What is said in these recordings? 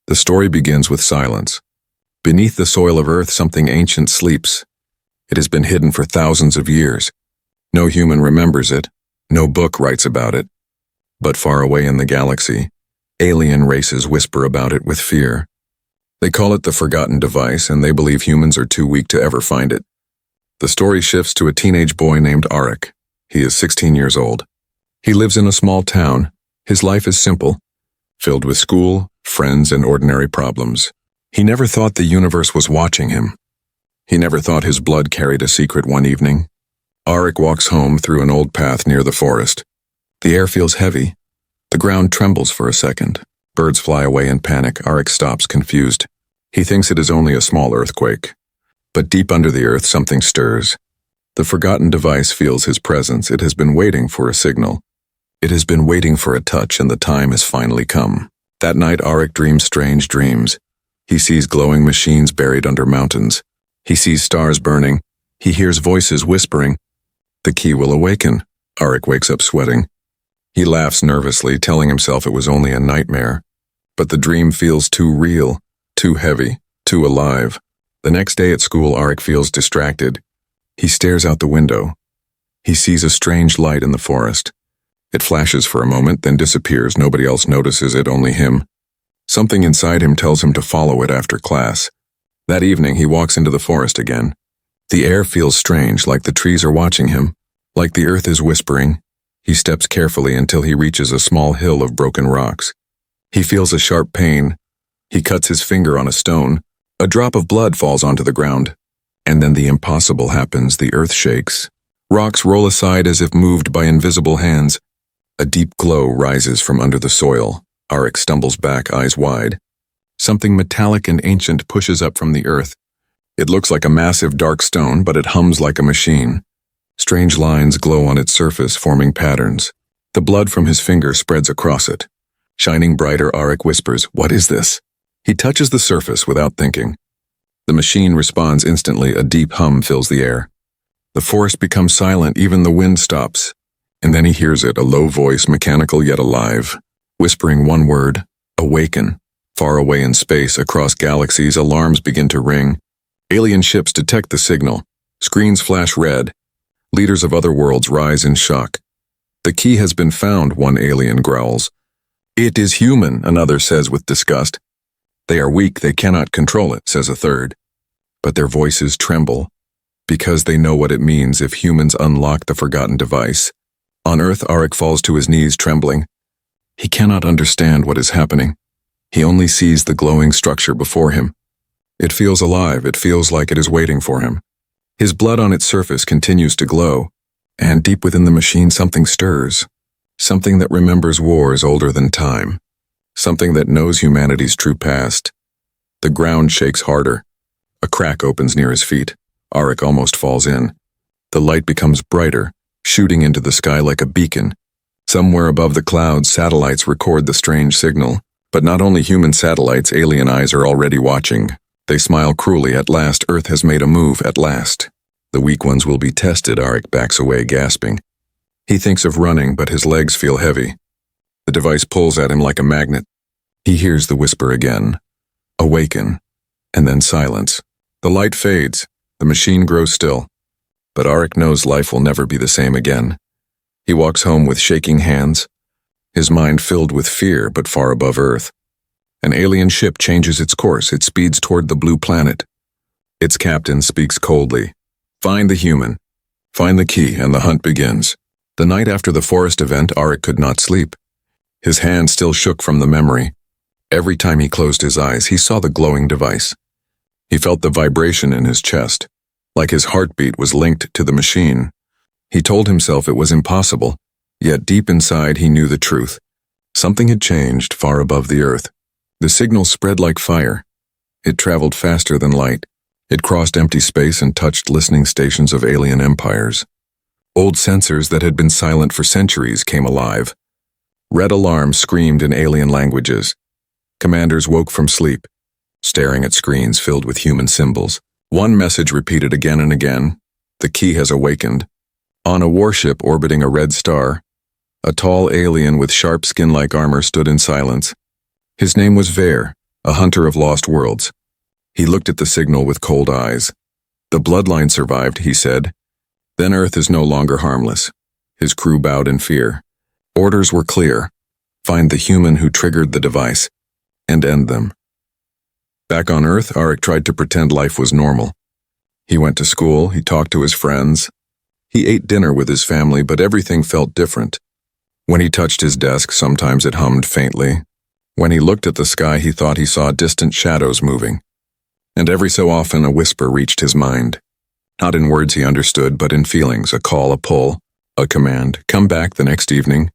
The story begins with silence. Beneath the soil of Earth, something ancient sleeps. It has been hidden for thousands of years. No human remembers it. No book writes about it. But far away in the galaxy, alien races whisper about it with fear. They call it the forgotten device, and they believe humans are too weak to ever find it. The story shifts to a teenage boy named Arik. He is 16 years old. He lives in a small town. His life is simple, filled with school, friends, and ordinary problems. He never thought the universe was watching him. He never thought his blood carried a secret one evening. Arik walks home through an old path near the forest. The air feels heavy. The ground trembles for a second. Birds fly away in panic. Arik stops, confused. He thinks it is only a small earthquake. But deep under the earth, something stirs. The forgotten device feels his presence. It has been waiting for a signal. It has been waiting for a touch, and the time has finally come. That night, Arik dreams strange dreams. He sees glowing machines buried under mountains. He sees stars burning. He hears voices whispering. The key will awaken. Arik wakes up sweating. He laughs nervously, telling himself it was only a nightmare. But the dream feels too real, too heavy, too alive. The next day at school, Arik feels distracted. He stares out the window. He sees a strange light in the forest. It flashes for a moment, then disappears. Nobody else notices it, only him. Something inside him tells him to follow it after class. That evening, he walks into the forest again. The air feels strange, like the trees are watching him, like the earth is whispering. He steps carefully until he reaches a small hill of broken rocks. He feels a sharp pain. He cuts his finger on a stone. A drop of blood falls onto the ground. And then the impossible happens. The earth shakes. Rocks roll aside as if moved by invisible hands. A deep glow rises from under the soil. Arik stumbles back, eyes wide. Something metallic and ancient pushes up from the earth. It looks like a massive dark stone, but it hums like a machine. Strange lines glow on its surface, forming patterns. The blood from his finger spreads across it. Shining brighter, Arik whispers, "What is this?" He touches the surface without thinking. The machine responds instantly. A deep hum fills the air. The forest becomes silent, even the wind stops. And then he hears it, a low voice, mechanical yet alive, whispering one word, "Awaken." Far away in space, across galaxies, alarms begin to ring. Alien ships detect the signal. Screens flash red. Leaders of other worlds rise in shock. The key has been found, one alien growls. "It is human," another says with disgust. "They are weak, they cannot control it," says a third. But their voices tremble, because they know what it means if humans unlock the forgotten device. On Earth, Arik falls to his knees, trembling. He cannot understand what is happening. He only sees the glowing structure before him. It feels alive. It feels like it is waiting for him. His blood on its surface continues to glow, and deep within the machine something stirs. Something that remembers wars older than time. Something that knows humanity's true past. The ground shakes harder. A crack opens near his feet. Arik almost falls in. The light becomes brighter, shooting into the sky like a beacon. Somewhere above the clouds, satellites record the strange signal. But not only human satellites, alien eyes are already watching. They smile cruelly. At last, Earth has made a move, at last. The weak ones will be tested. Arik backs away, gasping. He thinks of running, but his legs feel heavy. The device pulls at him like a magnet. He hears the whisper again. "Awaken." And then silence. The light fades. The machine grows still. But Arik knows life will never be the same again. He walks home with shaking hands, his mind filled with fear, but far above Earth. An alien ship changes its course. It speeds toward the blue planet. Its captain speaks coldly. "Find the human. Find the key," and the hunt begins. The night after the forest event, Arik could not sleep. His hand still shook from the memory. Every time he closed his eyes, he saw the glowing device. He felt the vibration in his chest, like his heartbeat was linked to the machine. He told himself it was impossible, yet deep inside he knew the truth. Something had changed far above the earth. The signal spread like fire. It traveled faster than light. It crossed empty space and touched listening stations of alien empires. Old sensors that had been silent for centuries came alive. Red alarms screamed in alien languages. Commanders woke from sleep, staring at screens filled with human symbols. One message repeated again and again: "The key has awakened." On a warship orbiting a red star, a tall alien with sharp skin-like armor stood in silence. His name was Ver, a hunter of lost worlds. He looked at the signal with cold eyes. The bloodline survived, he said. Then Earth is no longer harmless. His crew bowed in fear. Orders were clear. Find the human who triggered the device, and end them. Back on Earth, Arik tried to pretend life was normal. He went to school, he talked to his friends. He ate dinner with his family, but everything felt different. When he touched his desk, sometimes it hummed faintly. When he looked at the sky, he thought he saw distant shadows moving. And every so often, a whisper reached his mind. Not in words he understood, but in feelings, a call, a pull, a command. Come back the next evening.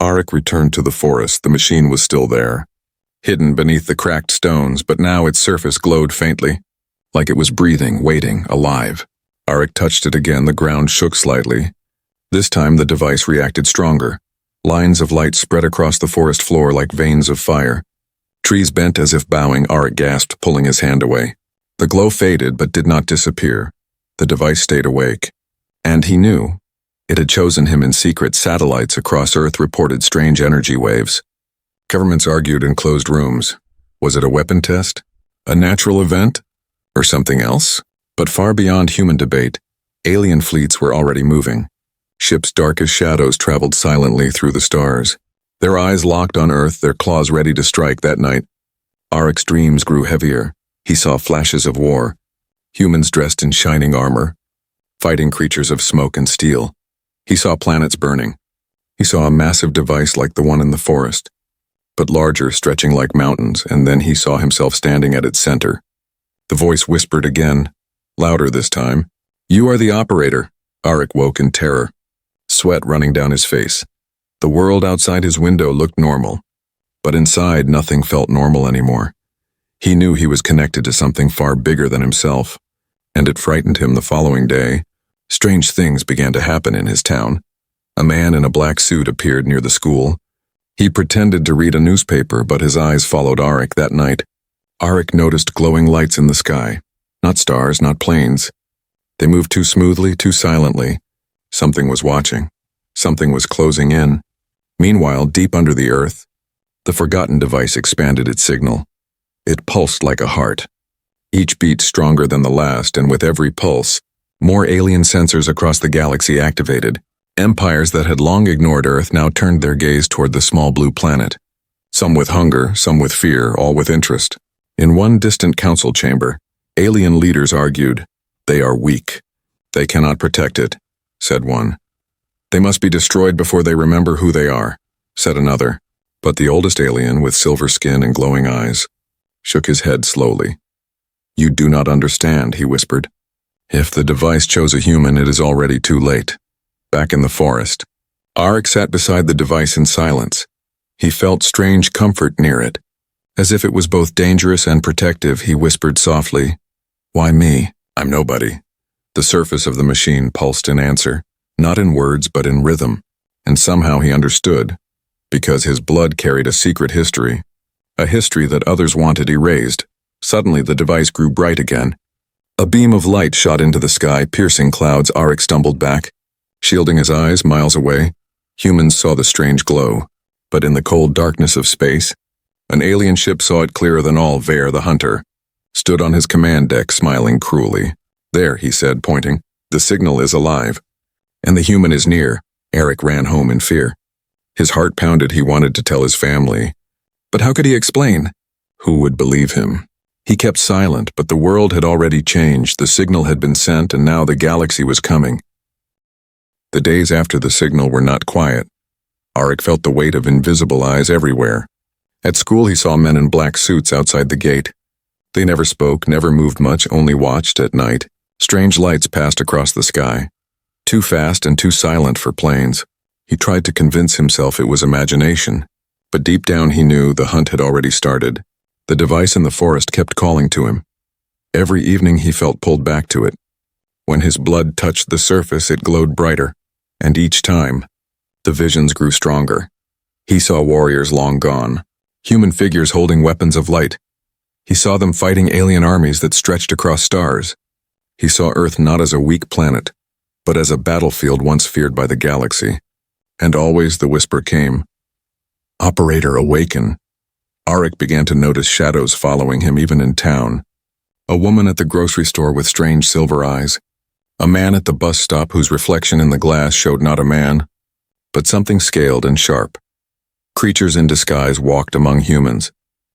Arik returned to the forest. The machine was still there, hidden beneath the cracked stones, but now its surface glowed faintly, like it was breathing, waiting, alive. Arik touched it again. The ground shook slightly. This time the device reacted stronger. Lines of light spread across the forest floor like veins of fire. Trees bent as if bowing. Arik gasped, pulling his hand away. The glow faded but did not disappear. The device stayed awake. And he knew. It had chosen him in secret. Satellites across Earth reported strange energy waves. Governments argued in closed rooms. Was it a weapon test? A natural event? Or something else? But far beyond human debate, alien fleets were already moving. Ships dark as shadows traveled silently through the stars. Their eyes locked on Earth, their claws ready to strike. That night, Arik's dreams grew heavier. He saw flashes of war. Humans dressed in shining armor, fighting creatures of smoke and steel. He saw planets burning. He saw a massive device like the one in the forest, but larger, stretching like mountains, and then he saw himself standing at its center. The voice whispered again, louder this time. You are the operator. Arik woke in terror, sweat running down his face. The world outside his window looked normal, but inside nothing felt normal anymore. He knew he was connected to something far bigger than himself, and it frightened him. The following day, strange things began to happen in his town. A man in a black suit appeared near the school. He pretended to read a newspaper, but his eyes followed Arik. That night, Arik noticed glowing lights in the sky. Not stars, not planes. They moved too smoothly, too silently. Something was watching. Something was closing in. Meanwhile, deep under the earth, the forgotten device expanded its signal. It pulsed like a heart, each beat stronger than the last, and with every pulse, more alien sensors across the galaxy activated. Empires that had long ignored Earth now turned their gaze toward the small blue planet. Some with hunger, some with fear, all with interest. In one distant council chamber, alien leaders argued, "They are weak. They cannot protect it," said one. "They must be destroyed before they remember who they are," said another. But the oldest alien, with silver skin and glowing eyes, shook his head slowly. "You do not understand," he whispered. "If the device chose a human, it is already too late." Back in the forest, Arik sat beside the device in silence. He felt strange comfort near it. As if it was both dangerous and protective, he whispered softly, "Why me? I'm nobody." The surface of the machine pulsed in answer, not in words but in rhythm, and somehow he understood, because his blood carried a secret history, a history that others wanted erased. Suddenly the device grew bright again. A beam of light shot into the sky, piercing clouds. Arik stumbled back, shielding his eyes miles away. Humans saw the strange glow, but in the cold darkness of space, an alien ship saw it clearer than all. Ver, the hunter, stood on his command deck, smiling cruelly. "There," he said, pointing. "The signal is alive. And the human is near." Arik ran home in fear. His heart pounded. He wanted to tell his family. But how could he explain? Who would believe him? He kept silent, but the world had already changed. The signal had been sent, and now the galaxy was coming. The days after the signal were not quiet. Arik felt the weight of invisible eyes everywhere. At school he saw men in black suits outside the gate. They never spoke, never moved much, only watched. At night, strange lights passed across the sky. Too fast and too silent for planes. He tried to convince himself it was imagination, but deep down he knew the hunt had already started. The device in the forest kept calling to him. Every evening he felt pulled back to it. When his blood touched the surface, it glowed brighter, and each time, the visions grew stronger. He saw warriors long gone, human figures holding weapons of light. He saw them fighting alien armies that stretched across stars. He saw Earth not as a weak planet, but as a battlefield once feared by the galaxy. And always the whisper came, "Operator, awaken. Arik began to notice shadows following him even in town. A woman at the grocery store with strange silver eyes. A man at the bus stop whose reflection in the glass showed not a man, but something scaled and sharp. Creatures in disguise walked among humans,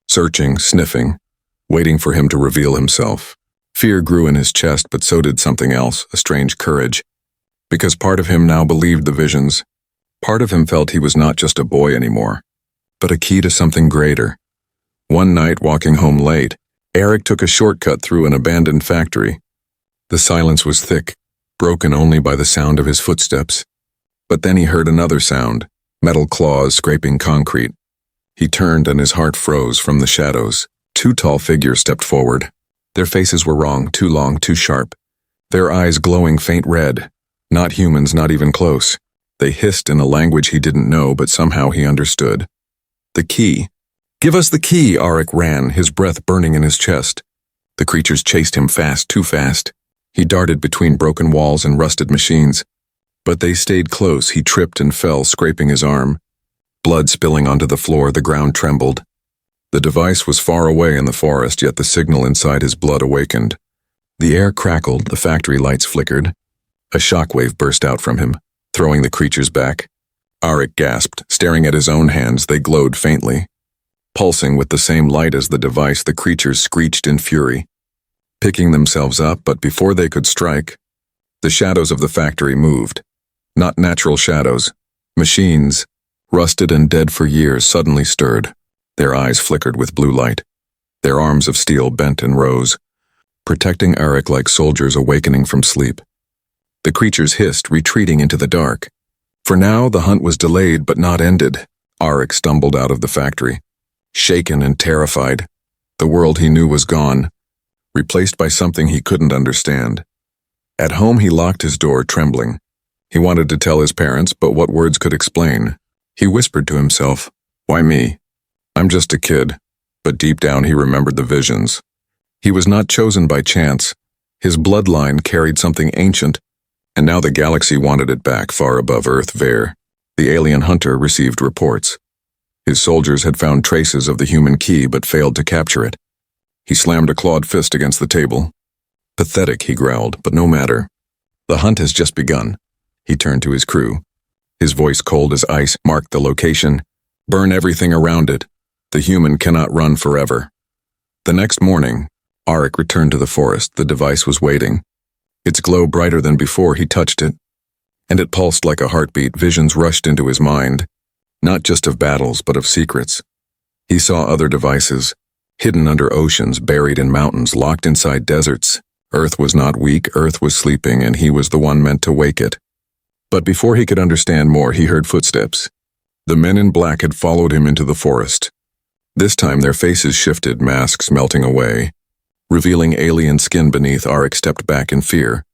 searching, sniffing, waiting for him to reveal himself. Fear grew in his chest, but so did something else, a strange courage. Because part of him now believed the visions. Part of him felt he was not just a boy anymore, but a key to something greater. One night, walking home late, Arik took a shortcut through an abandoned factory. The silence was thick, broken only by the sound of his footsteps. But then he heard another sound, metal claws scraping concrete. He turned and his heart froze from the shadows. Two tall figures stepped forward. Their faces were wrong, too long, too sharp. Their eyes glowing faint red. Not humans, not even close. They hissed in a language he didn't know, but somehow he understood. The key. "Give us the key," Arik ran, his breath burning in his chest. The creatures chased him fast, too fast. He darted between broken walls and rusted machines. But they stayed close. He tripped and fell, scraping his arm. Blood spilling onto the floor, the ground trembled. The device was far away in the forest, yet the signal inside his blood awakened. The air crackled, the factory lights flickered. A shockwave burst out from him, throwing the creatures back. Arik gasped, staring at his own hands. They glowed faintly. Pulsing with the same light as the device, the creatures screeched in fury, picking themselves up, but before they could strike, the shadows of the factory moved. Not natural shadows. Machines, rusted and dead for years, suddenly stirred. Their eyes flickered with blue light. Their arms of steel bent and rose, protecting Arik like soldiers awakening from sleep. The creatures hissed, retreating into the dark. For now, the hunt was delayed but not ended. Arik stumbled out of the factory, shaken and terrified. The world he knew was gone, replaced by something he couldn't understand. At home, he locked his door, trembling. He wanted to tell his parents, but what words could explain? He whispered to himself, "Why me? I'm just a kid." But deep down he remembered the visions. He was not chosen by chance. His bloodline carried something ancient, and now the galaxy wanted it back far above Earth Ver. The alien hunter received reports. His soldiers had found traces of the human key but failed to capture it. He slammed a clawed fist against the table. "Pathetic," he growled, "but no matter. The hunt has just begun." He turned to his crew. His voice cold as ice marked the location. "Burn everything around it. The human cannot run forever." The next morning, Arik returned to the forest. The device was waiting. Its glow brighter than before. He touched it, and it pulsed like a heartbeat. Visions rushed into his mind, not just of battles, but of secrets. He saw other devices, hidden under oceans, buried in mountains, locked inside deserts. Earth was not weak, Earth was sleeping, and he was the one meant to wake it. But before he could understand more, he heard footsteps. The men in black had followed him into the forest. This time their faces shifted, masks melting away, revealing alien skin beneath. Arik stepped back in fear,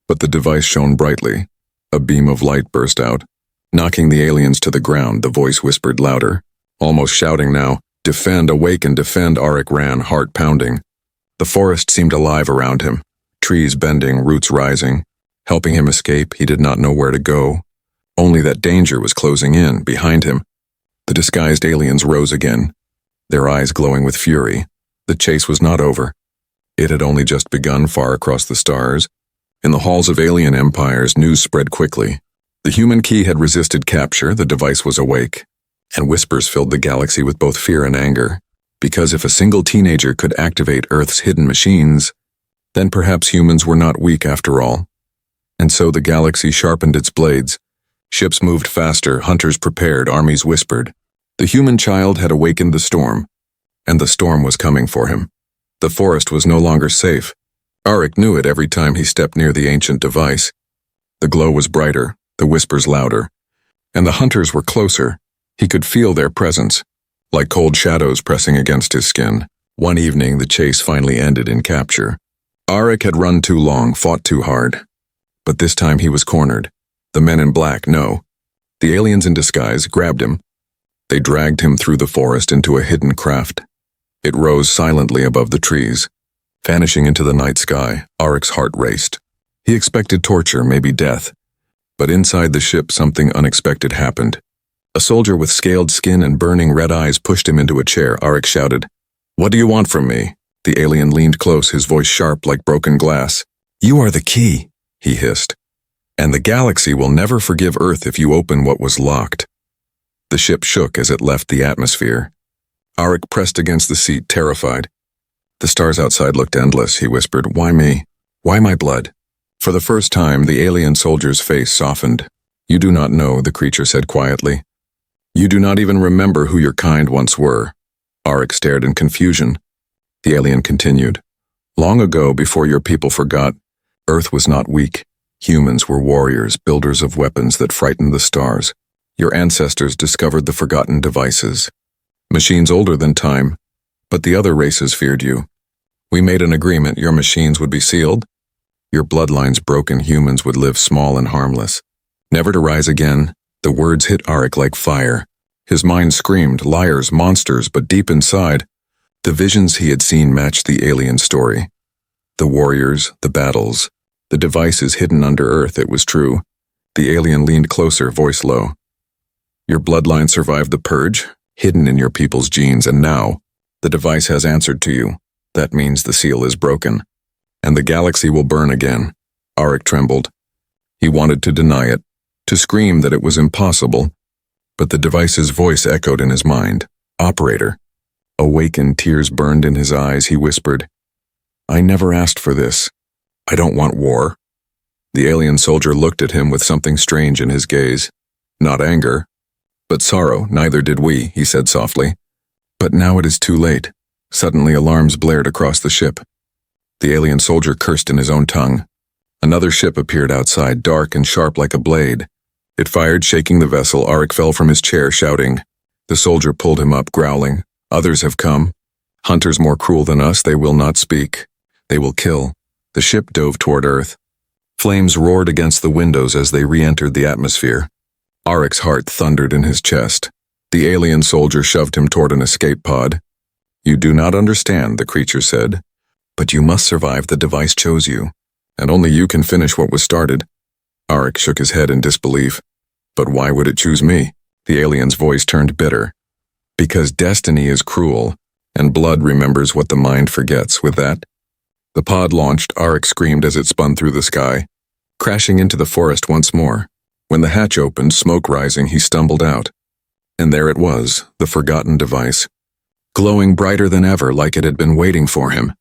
but the device shone brightly. A beam of light burst out, knocking the aliens to the ground. The voice whispered louder, almost shouting now, "Defend, awaken, defend." Arik ran, heart pounding. The forest seemed alive around him, trees bending, roots rising, helping him escape. He did not know where to go, only that danger was closing in, behind him. The disguised aliens rose again, their eyes glowing with fury. The chase was not over. It had only just begun. Far across the stars, in the halls of alien empires, news spread quickly. The human key had resisted capture, the device was awake, and whispers filled the galaxy with both fear and anger. Because if a single teenager could activate Earth's hidden machines, then perhaps humans were not weak after all. And so the galaxy sharpened its blades. Ships moved faster, hunters prepared, armies whispered. The human child had awakened the storm, and the storm was coming for him. The forest was no longer safe. Arik knew it every time he stepped near the ancient device. The glow was brighter, the whispers louder, and the hunters were closer. He could feel their presence, like cold shadows pressing against his skin. One evening, the chase finally ended in capture. Arik had run too long, fought too hard. But this time he was cornered. The men in black, no. The aliens in disguise grabbed him. They dragged him through the forest into a hidden craft. It rose silently above the trees, vanishing into the night sky. Arik's heart raced. He expected torture, maybe death. But inside the ship, something unexpected happened. A soldier with scaled skin and burning red eyes pushed him into a chair. Arik shouted, "What do you want from me?" The alien leaned close, his voice sharp like broken glass. "You are the key," he hissed. "And the galaxy will never forgive Earth if you open what was locked." The ship shook as it left the atmosphere. Arik pressed against the seat, terrified. "The stars outside looked endless," he whispered. "Why me? Why my blood?" For the first time, the alien soldier's face softened. "You do not know," the creature said quietly. "You do not even remember who your kind once were." Arik stared in confusion. The alien continued. "Long ago, before your people forgot, Earth was not weak. Humans were warriors, builders of weapons that frightened the stars. Your ancestors discovered the forgotten devices. Machines older than time, but the other races feared you. We made an agreement your machines would be sealed. Your bloodlines broken, humans would live small and harmless. Never to rise again." The words hit Arik like fire. His mind screamed, liars, monsters, but deep inside, the visions he had seen matched the alien story. The warriors, the battles, the devices hidden under Earth, it was true. The alien leaned closer, voice low. "Your bloodline survived the purge, hidden in your people's genes, and now, the device has answered to you. That means the seal is broken. And the galaxy will burn again." Arik trembled. He wanted to deny it, to scream that it was impossible, but the device's voice echoed in his mind. "Operator." Awakened, tears burned in his eyes, he whispered, "I never asked for this. I don't want war." The alien soldier looked at him with something strange in his gaze. Not anger, but sorrow. "Neither did we," he said softly. "But now it is too late." Suddenly alarms blared across the ship. The alien soldier cursed in his own tongue. Another ship appeared outside, dark and sharp like a blade. It fired, shaking the vessel. Arik fell from his chair, shouting. The soldier pulled him up, growling. "Others have come. Hunters more cruel than us. They will not speak. They will kill." The ship dove toward Earth. Flames roared against the windows as they re-entered the atmosphere. Arik's heart thundered in his chest. The alien soldier shoved him toward an escape pod. "You do not understand," the creature said. "But you must survive. The device chose you, and only you can finish what was started." Arik shook his head in disbelief. "But why would it choose me?" The alien's voice turned bitter. "Because destiny is cruel, and blood remembers what the mind forgets." With that, the pod launched. Arik screamed as it spun through the sky, crashing into the forest once more. When the hatch opened, smoke rising, he stumbled out. And there it was, the forgotten device, glowing brighter than ever, like it had been waiting for him.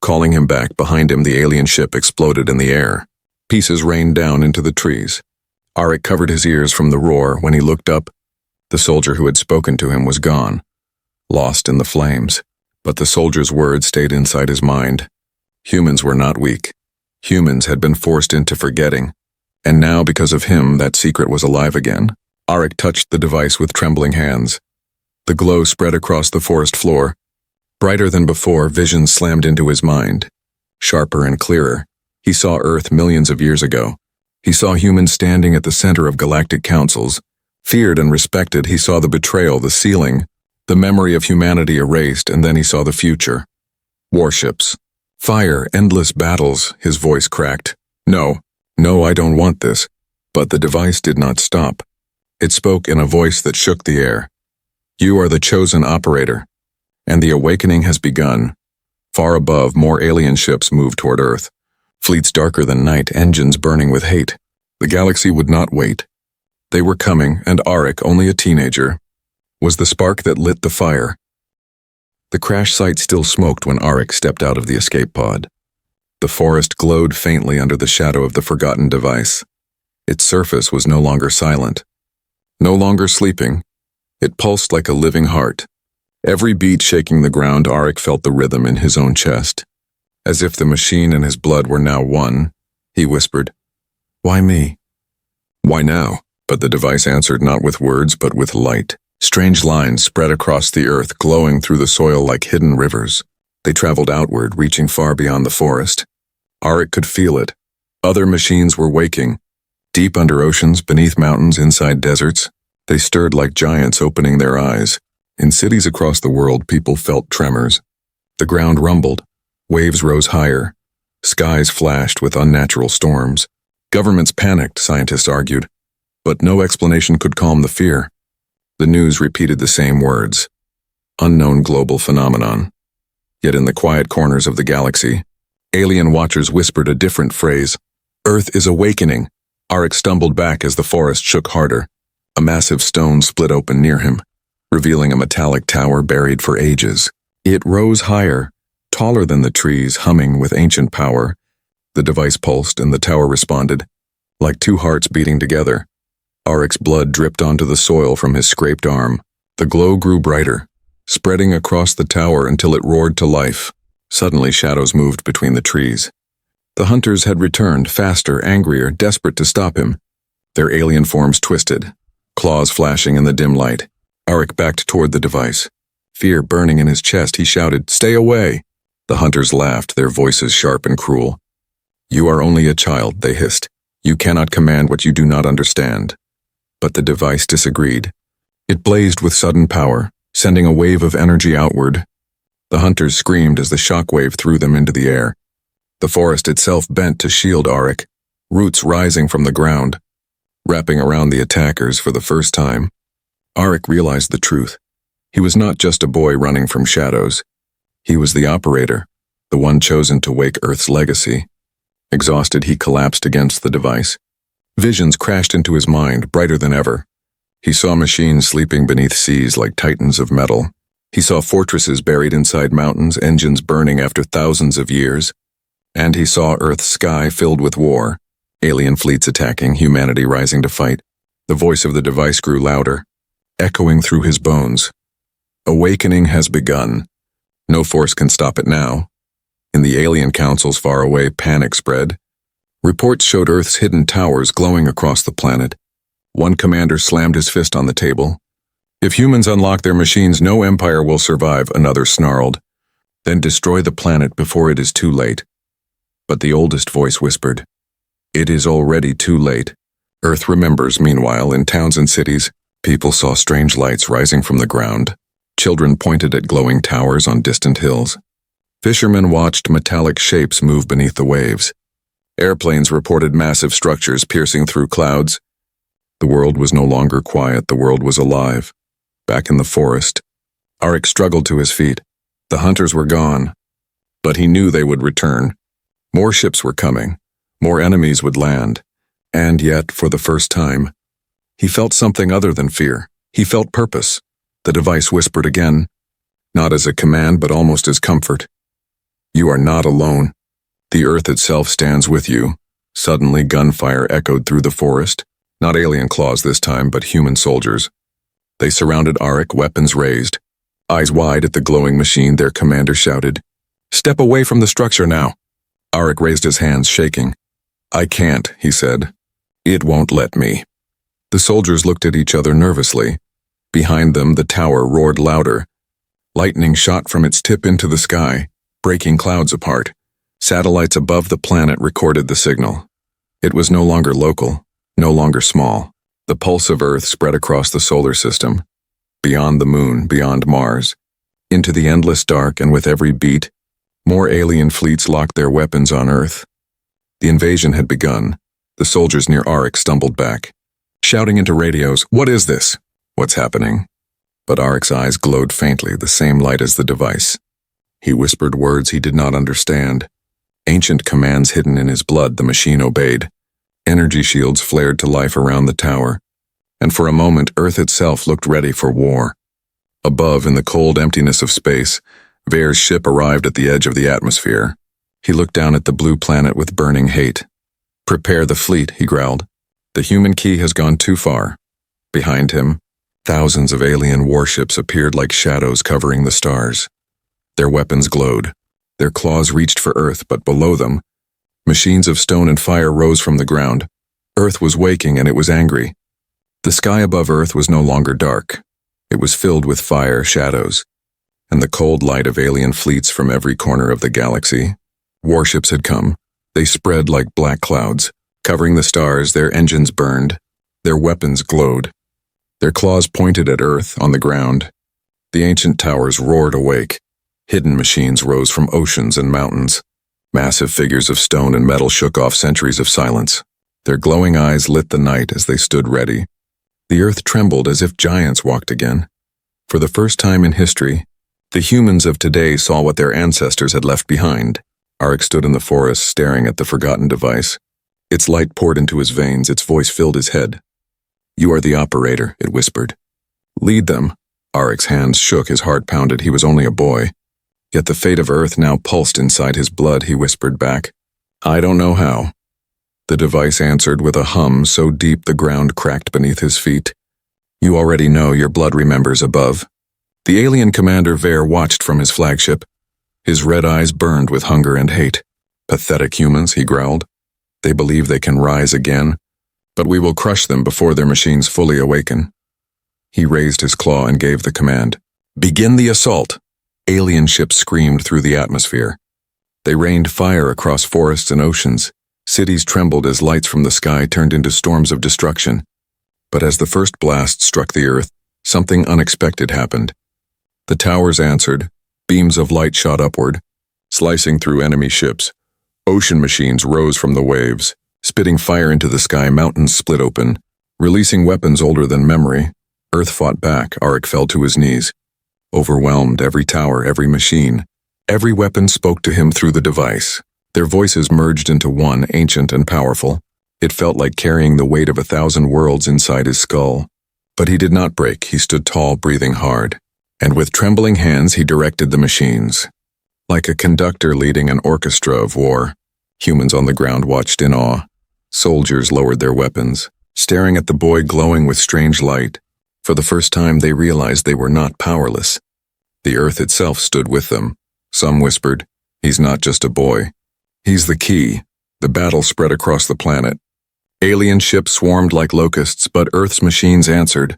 Calling him back. Behind him, the alien ship exploded in the air. Pieces rained down into the trees. Arik covered his ears from the roar. When he looked up, the soldier who had spoken to him was gone, lost in the flames. But the soldier's words stayed inside his mind. Humans were not weak. Humans had been forced into forgetting. And now, because of him, that secret was alive again. Arik touched the device with trembling hands. The glow spread across the forest floor. Brighter than before, visions slammed into his mind. Sharper and clearer. He saw Earth millions of years ago. He saw humans standing at the center of galactic councils. Feared and respected, he saw the betrayal, the sealing, the memory of humanity erased, and then he saw the future. Warships. Fire, endless battles, his voice cracked. No, I don't want this." But the device did not stop. It spoke in a voice that shook the air. "You are the chosen operator, and the awakening has begun." Far above, more alien ships moved toward Earth. Fleets darker than night, engines burning with hate. The galaxy would not wait. They were coming, and Arik, only a teenager, was the spark that lit the fire. The crash site still smoked when Arik stepped out of the escape pod. The forest glowed faintly under the shadow of the forgotten device. Its surface was no longer silent, no longer sleeping. It pulsed like a living heart. Every beat shaking the ground, Arik felt the rhythm in his own chest. As if the machine and his blood were now one, he whispered, "Why me? Why now?" But the device answered not with words, but with light. Strange lines spread across the earth, glowing through the soil like hidden rivers. They traveled outward, reaching far beyond the forest. Arik could feel it. Other machines were waking. Deep under oceans, beneath mountains, inside deserts, they stirred like giants opening their eyes. In cities across the world, people felt tremors. The ground rumbled. Waves rose higher. Skies flashed with unnatural storms. Governments panicked, scientists argued. But no explanation could calm the fear. The news repeated the same words. Unknown global phenomenon. Yet in the quiet corners of the galaxy, alien watchers whispered a different phrase. Earth is awakening. Arik stumbled back as the forest shook harder. A massive stone split open near him, revealing a metallic tower buried for ages. It rose higher, taller than the trees, humming with ancient power. The device pulsed and the tower responded, like two hearts beating together. Arik's blood dripped onto the soil from his scraped arm. The glow grew brighter, spreading across the tower until it roared to life. Suddenly, shadows moved between the trees. The hunters had returned, faster, angrier, desperate to stop him. Their alien forms twisted, claws flashing in the dim light. Arik backed toward the device. Fear burning in his chest, he shouted, "Stay away!" The hunters laughed, their voices sharp and cruel. "You are only a child," they hissed. "You cannot command what you do not understand." But the device disagreed. It blazed with sudden power, sending a wave of energy outward. The hunters screamed as the shockwave threw them into the air. The forest itself bent to shield Arik, roots rising from the ground, wrapping around the attackers for the first time. Arik realized the truth. He was not just a boy running from shadows. He was the operator, the one chosen to wake Earth's legacy. Exhausted, he collapsed against the device. Visions crashed into his mind, brighter than ever. He saw machines sleeping beneath seas like titans of metal. He saw fortresses buried inside mountains, engines burning after thousands of years. And he saw Earth's sky filled with war, alien fleets attacking, humanity rising to fight. The voice of the device grew louder, echoing through his bones. Awakening has begun. No force can stop it now. In the alien councils far away, panic spread. Reports showed Earth's hidden towers glowing across the planet. One commander slammed his fist on the table. "If humans unlock their machines, no empire will survive," another snarled. "Then destroy the planet before it is too late." But the oldest voice whispered, "It is already too late." Earth remembers. Meanwhile, in towns and cities, people saw strange lights rising from the ground. Children pointed at glowing towers on distant hills. Fishermen watched metallic shapes move beneath the waves. Airplanes reported massive structures piercing through clouds. The world was no longer quiet, the world was alive. Back in the forest, Arik struggled to his feet. The hunters were gone, but he knew they would return. More ships were coming, more enemies would land, and yet, for the first time, he felt something other than fear. He felt purpose. The device whispered again, not as a command but almost as comfort. "You are not alone. The Earth itself stands with you." Suddenly, gunfire echoed through the forest. Not alien claws this time, but human soldiers. They surrounded Arik, weapons raised. Eyes wide at the glowing machine, their commander shouted, "Step away from the structure now." Arik raised his hands, shaking. "I can't," he said. "It won't let me." The soldiers looked at each other nervously. Behind them, the tower roared louder. Lightning shot from its tip into the sky, breaking clouds apart. Satellites above the planet recorded the signal. It was no longer local, no longer small. The pulse of Earth spread across the solar system, beyond the moon, beyond Mars, into the endless dark, and with every beat, more alien fleets locked their weapons on Earth. The invasion had begun. The soldiers near Arik stumbled back, shouting into radios, "What is this? What's happening?" But Arik's eyes glowed faintly, the same light as the device. He whispered words he did not understand. Ancient commands hidden in his blood, the machine obeyed. Energy shields flared to life around the tower, and for a moment Earth itself looked ready for war. Above, in the cold emptiness of space, Veer's ship arrived at the edge of the atmosphere. He looked down at the blue planet with burning hate. "Prepare the fleet," he growled. "The human key has gone too far." Behind him, thousands of alien warships appeared like shadows covering the stars. Their weapons glowed. Their claws reached for Earth, but below them, machines of stone and fire rose from the ground. Earth was waking, and it was angry. The sky above Earth was no longer dark. It was filled with fire, shadows, and the cold light of alien fleets from every corner of the galaxy. Warships had come. They spread like black clouds, covering the stars. Their engines burned. Their weapons glowed. Their claws pointed at Earth on the ground. The ancient towers roared awake. Hidden machines rose from oceans and mountains. Massive figures of stone and metal shook off centuries of silence. Their glowing eyes lit the night as they stood ready. The earth trembled as if giants walked again. For the first time in history, the humans of today saw what their ancestors had left behind. Arik stood in the forest, staring at the forgotten device. Its light poured into his veins, its voice filled his head. "You are the operator," it whispered. "Lead them." Arik's hands shook, his heart pounded. He was only a boy. Yet the fate of Earth now pulsed inside his blood. He whispered back, "I don't know how." The device answered with a hum so deep the ground cracked beneath his feet. "You already know, your blood remembers above." The alien commander Vare watched from his flagship. His red eyes burned with hunger and hate. "Pathetic humans," he growled. "They believe they can rise again, but we will crush them before their machines fully awaken." He raised his claw and gave the command, "Begin the assault!" Alien ships screamed through the atmosphere. They rained fire across forests and oceans. Cities trembled as lights from the sky turned into storms of destruction. But as the first blast struck the earth, something unexpected happened. The towers answered. Beams of light shot upward, slicing through enemy ships. Ocean machines rose from the waves. Spitting fire into the sky, mountains split open. Releasing weapons older than memory, Earth fought back. Arik fell to his knees. Overwhelmed, every tower, every machine, every weapon spoke to him through the device. Their voices merged into one, ancient and powerful. It felt like carrying the weight of 1,000 worlds inside his skull. But he did not break. He stood tall, breathing hard. And with trembling hands he directed the machines. Like a conductor leading an orchestra of war, humans on the ground watched in awe. Soldiers lowered their weapons, staring at the boy glowing with strange light. For the first time they realized they were not powerless. The earth itself stood with them. Some whispered, "He's not just a boy. He's the key." The battle spread across the planet. Alien ships swarmed like locusts, but Earth's machines answered.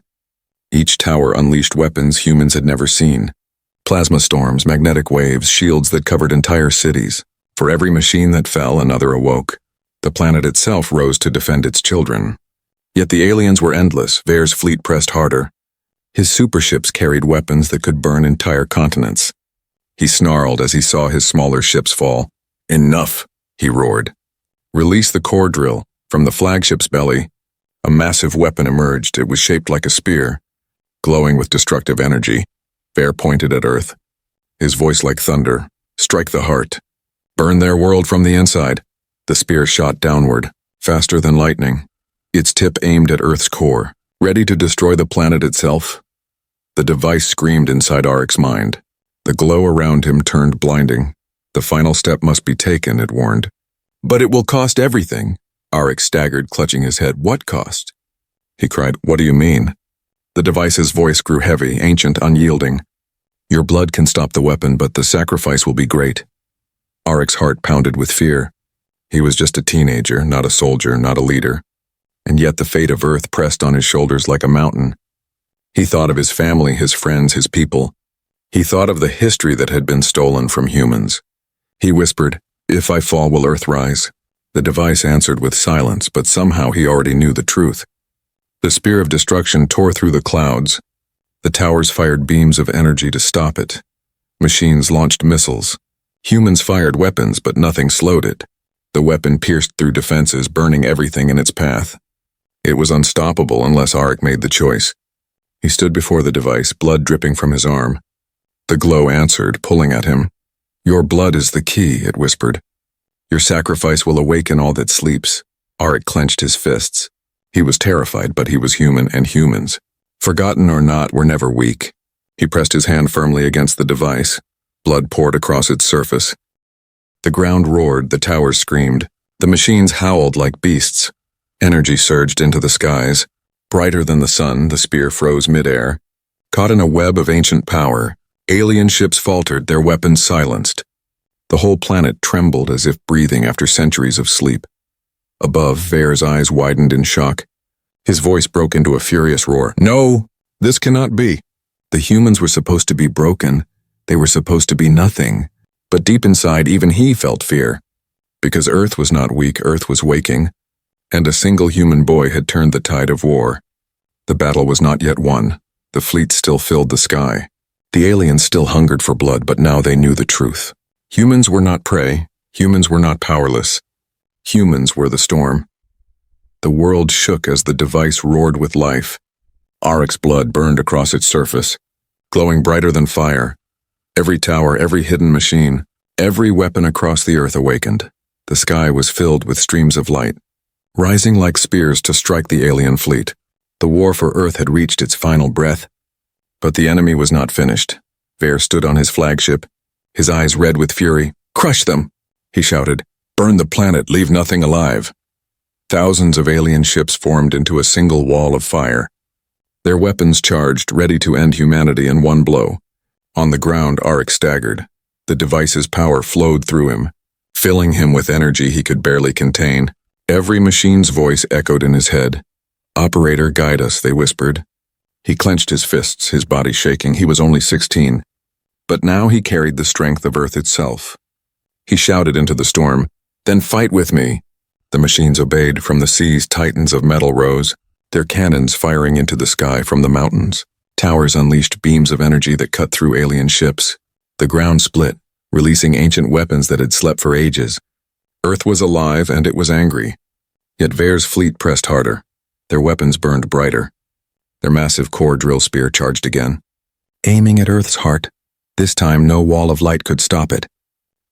Each tower unleashed weapons humans had never seen. Plasma storms, magnetic waves, shields that covered entire cities. For every machine that fell, another awoke. The planet itself rose to defend its children. Yet the aliens were endless. Vare's fleet pressed harder. His superships carried weapons that could burn entire continents. He snarled as he saw his smaller ships fall. "Enough," he roared. "Release the core drill." From the flagship's belly, a massive weapon emerged. It was shaped like a spear, glowing with destructive energy. Vare pointed at Earth, his voice like thunder. "Strike the heart. Burn their world from the inside." The spear shot downward, faster than lightning. Its tip aimed at Earth's core, ready to destroy the planet itself. The device screamed inside Arik's mind. The glow around him turned blinding. The final step must be taken, it warned. "But it will cost everything." Arik staggered, clutching his head. "What cost?" He cried, "What do you mean?" The device's voice grew heavy, ancient, unyielding. "Your blood can stop the weapon, but the sacrifice will be great." Arik's heart pounded with fear. He was just a teenager, not a soldier, not a leader. And yet the fate of Earth pressed on his shoulders like a mountain. He thought of his family, his friends, his people. He thought of the history that had been stolen from humans. He whispered, "If I fall, will Earth rise?" The device answered with silence, but somehow he already knew the truth. The spear of destruction tore through the clouds. The towers fired beams of energy to stop it. Machines launched missiles. Humans fired weapons, but nothing slowed it. The weapon pierced through defenses, burning everything in its path. It was unstoppable unless Arik made the choice. He stood before the device, blood dripping from his arm. The glow answered, pulling at him. "Your blood is the key," it whispered. "Your sacrifice will awaken all that sleeps." Arik clenched his fists. He was terrified, but he was human, and humans, forgotten or not, were never weak. He pressed his hand firmly against the device. Blood poured across its surface. The ground roared, the towers screamed. The machines howled like beasts. Energy surged into the skies. Brighter than the sun, the spear froze midair. Caught in a web of ancient power, alien ships faltered, their weapons silenced. The whole planet trembled as if breathing after centuries of sleep. Above, Vare's eyes widened in shock. His voice broke into a furious roar. "No! This cannot be!" The humans were supposed to be broken. They were supposed to be nothing. But deep inside, even he felt fear. Because Earth was not weak, Earth was waking. And a single human boy had turned the tide of war. The battle was not yet won. The fleet still filled the sky. The aliens still hungered for blood, but now they knew the truth. Humans were not prey. Humans were not powerless. Humans were the storm. The world shook as the device roared with life. Aric's blood burned across its surface, glowing brighter than fire. Every tower, every hidden machine, every weapon across the earth awakened. The sky was filled with streams of light, rising like spears to strike the alien fleet. The war for Earth had reached its final breath. But the enemy was not finished. Vare stood on his flagship, his eyes red with fury. "Crush them!" he shouted. "Burn the planet, leave nothing alive." Thousands of alien ships formed into a single wall of fire. Their weapons charged, ready to end humanity in one blow. On the ground, Aric staggered. The device's power flowed through him, filling him with energy he could barely contain. Every machine's voice echoed in his head. "Operator, guide us," they whispered. He clenched his fists, his body shaking. He was only 16. But now he carried the strength of Earth itself. He shouted into the storm, "Then fight with me." The machines obeyed. From the seas, titans of metal rose, their cannons firing into the sky from the mountains. Towers unleashed beams of energy that cut through alien ships. The ground split, releasing ancient weapons that had slept for ages. Earth was alive and it was angry. Yet Vare's fleet pressed harder. Their weapons burned brighter. Their massive core drill spear charged again, aiming at Earth's heart. This time no wall of light could stop it.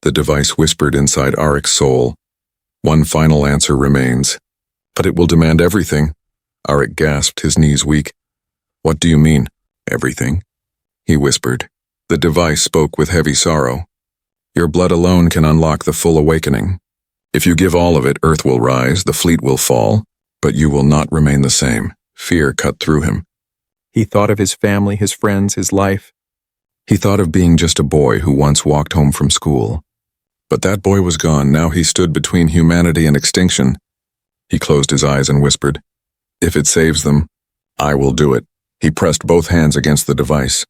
The device whispered inside Aric's soul. "One final answer remains. But it will demand everything." Aric gasped, his knees weak. "What do you mean, everything?" he whispered. The device spoke with heavy sorrow. "Your blood alone can unlock the full awakening. If you give all of it, Earth will rise, the fleet will fall, but you will not remain the same." Fear cut through him. He thought of his family, his friends, his life. He thought of being just a boy who once walked home from school. But that boy was gone. Now he stood between humanity and extinction. He closed his eyes and whispered, "If it saves them, I will do it." He pressed both hands against the device.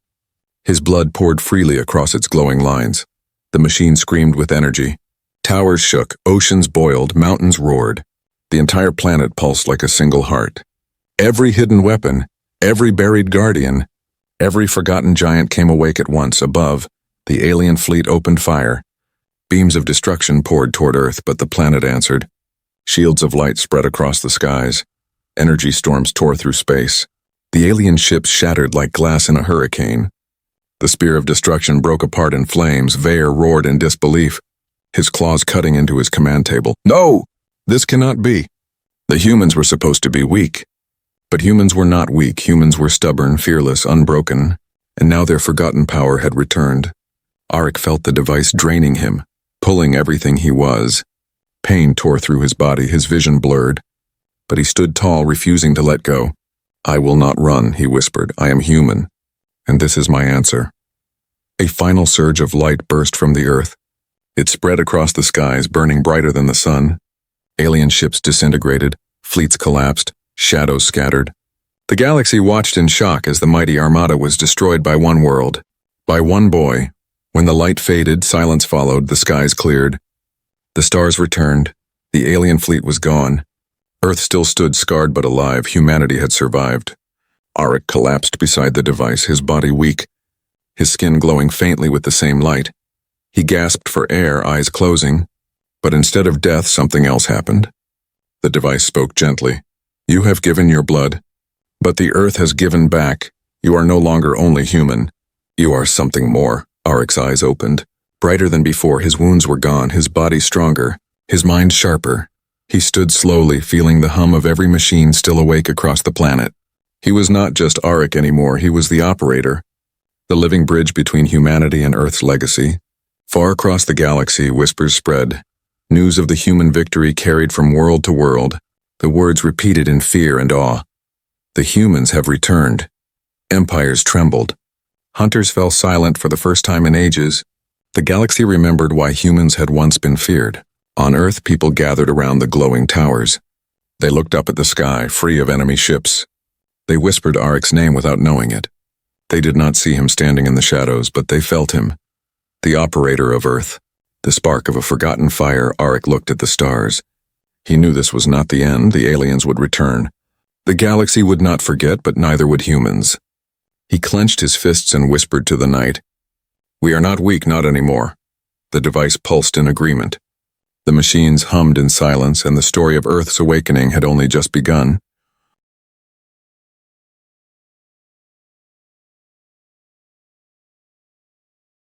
His blood poured freely across its glowing lines. The machine screamed with energy. Towers shook, oceans boiled, mountains roared. The entire planet pulsed like a single heart. Every hidden weapon, every buried guardian, every forgotten giant came awake at once. Above, the alien fleet opened fire. Beams of destruction poured toward Earth, but the planet answered. Shields of light spread across the skies. Energy storms tore through space. The alien ships shattered like glass in a hurricane. The spear of destruction broke apart in flames. Vare roared in disbelief, his claws cutting into his command table. "No! This cannot be." The humans were supposed to be weak. But humans were not weak. Humans were stubborn, fearless, unbroken, and now their forgotten power had returned. Aric felt the device draining him, pulling everything he was. Pain tore through his body, his vision blurred. But he stood tall, refusing to let go. "I will not run," he whispered. "I am human, and this is my answer." A final surge of light burst from the earth. It spread across the skies, burning brighter than the sun. Alien ships disintegrated, fleets collapsed, shadows scattered. The galaxy watched in shock as the mighty armada was destroyed by one world, by one boy. When the light faded, silence followed, the skies cleared. The stars returned. The alien fleet was gone. Earth still stood scarred but alive. Humanity had survived. Aric collapsed beside the device, his body weak, his skin glowing faintly with the same light. He gasped for air, eyes closing. But instead of death, something else happened. The device spoke gently. "You have given your blood, but the Earth has given back. You are no longer only human. You are something more." Aric's eyes opened. Brighter than before, his wounds were gone, his body stronger, his mind sharper. He stood slowly, feeling the hum of every machine still awake across the planet. He was not just Aric anymore, he was the operator, the living bridge between humanity and Earth's legacy. Far across the galaxy, whispers spread. News of the human victory carried from world to world. The words repeated in fear and awe. "The humans have returned." Empires trembled. Hunters fell silent for the first time in ages. The galaxy remembered why humans had once been feared. On Earth, people gathered around the glowing towers. They looked up at the sky, free of enemy ships. They whispered Aric's name without knowing it. They did not see him standing in the shadows, but they felt him. The operator of Earth. The spark of a forgotten fire. Aric looked at the stars. He knew this was not the end. The aliens would return. The galaxy would not forget, but neither would humans. He clenched his fists and whispered to the night. "We are not weak, not anymore." The device pulsed in agreement. The machines hummed in silence, and the story of Earth's awakening had only just begun.